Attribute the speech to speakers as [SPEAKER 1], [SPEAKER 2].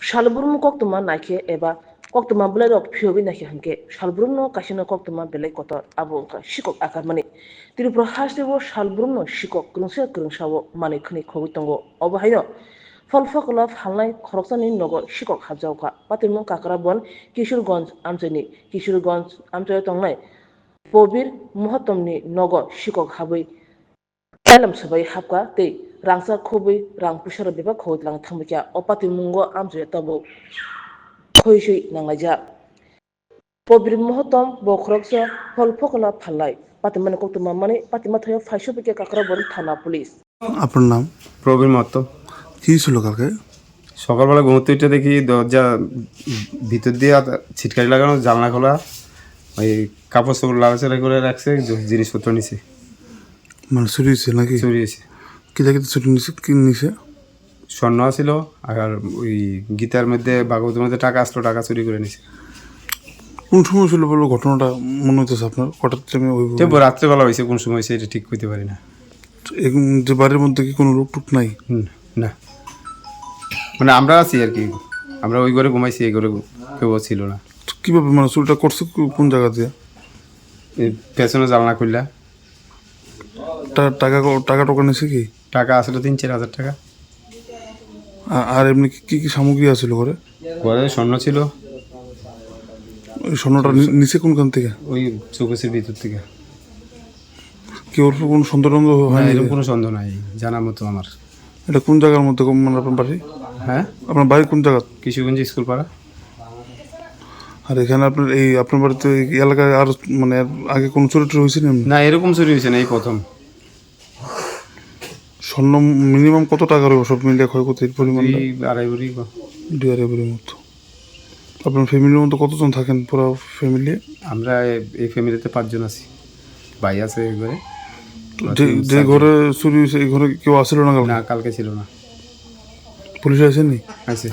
[SPEAKER 1] Shalburno koktuma naike eba koktuma bulerok phiobi naike hanke shalburno kasino koktuma belai kotor abo ka shikok akar mani tirupro hasdebo shalburno shikok krungsawo mani khani khobitongo obahayo ফলফকলা ফালনাই খরকসানি নগর শিকক হাবজাওকা পাতিমু কাকরাবন কিশোরগঞ্জ আমচয়ে তংনাই পবির মহত্তমনি নগর শিকক হাবৈ Elam sabai hapka te rangsa khobai rang pusara beba khoi lang thambikya opati mungo amje tabo khoisui nanglaja pobir mohotom bokroksa holpokla phalai patimane koktuma mane patima thayo faisho beke kakra bor থানা police
[SPEAKER 2] আপনার নাম?
[SPEAKER 3] প্রবীর মাত্র।
[SPEAKER 2] কি ছিল কালকে?
[SPEAKER 3] সকালবেলা ঘুমোতে উঠে দেখি দরজা ভিতর দিয়ে ছিটকারি লাগানো, জানলা খোলা, ওই কাপড় চোপড় লাগাচাড়া করে রাখছে, জিনিসপত্র নিছে।
[SPEAKER 2] মানে চুরি হয়েছে নাকি?
[SPEAKER 3] চুরি হয়েছে।
[SPEAKER 2] কি দেখে চুরি নিছে? কি নিছে?
[SPEAKER 3] স্বর্ণ ছিল আর ওই গীতার মধ্যে ভাগবতের মধ্যে টাকা আসলো, টাকা চুরি করে নিছে।
[SPEAKER 2] কোন সময় ছিল বলো ঘটনাটা মনে হইতেছে আপনার? হঠাৎ
[SPEAKER 3] রাত্রেবেলা হয়েছে, কোন সময় হয়েছে এটা ঠিক করতে পারি না।
[SPEAKER 2] যে বাড়ির মধ্যে কি কোনো লোক টুক নাই?
[SPEAKER 3] না, মানে আমরা আছি আর কি, আমরা ওই ঘরে ঘুমাইছি, এই ঘরে কেউ ছিল না।
[SPEAKER 2] কিভাবে মানে চুরিটা করছে কোন জায়গা দিয়ে?
[SPEAKER 3] পেছনে জানলা খুললা।
[SPEAKER 2] টাকা টোকা নিছে কি?
[SPEAKER 3] টাকা আসলে 3-4 হাজার টাকা।
[SPEAKER 2] আর এমনি কি কি সামগ্রী আছিল ঘরে?
[SPEAKER 3] ঘরে স্বর্ণ ছিল।
[SPEAKER 2] ওই স্বর্ণটা নিচে কোনখান থেকে?
[SPEAKER 3] ওই চৌকসের ভিতর থেকে।
[SPEAKER 2] কি ওর কোনো সন্দেহ হয়?
[SPEAKER 3] এরকম কোনো সন্দেহ নাই জানার মতো আমার।
[SPEAKER 2] এটা কোন জায়গার মধ্যে মানে আপনার বাড়ি?
[SPEAKER 3] হ্যাঁ,
[SPEAKER 2] আপনার বাড়ি কোন জায়গা?
[SPEAKER 3] কিশোরগঞ্জ স্কুল পাড়া।
[SPEAKER 2] আর এখানে আপনার বাড়িতে এই এলাকায় আর মানে আগে কোনো চুরি টুরি হয়েছে
[SPEAKER 3] না? এরকম চুরি হয়েছে না, এই প্রথম।
[SPEAKER 2] স্বর্ণ মিনিমাম কত টাকার হবে সব মিলিয়ে ক্ষয়ক্ষতির পরিমাণ?
[SPEAKER 3] 2-2.5
[SPEAKER 2] ভরির মতো। আপনার ফ্যামিলির মধ্যে কতজন থাকেন পুরো ফ্যামিলি?
[SPEAKER 3] আমরা এই ফ্যামিলিতে 5 জন আছি, ভাই আছে এই ঘরে।
[SPEAKER 2] যে ঘরে চুরি হয়েছে এই ঘরে কেউ আসছিল না?
[SPEAKER 3] না, কালকে ছিল না।
[SPEAKER 2] পুলিশ আসেনি?
[SPEAKER 3] আছে।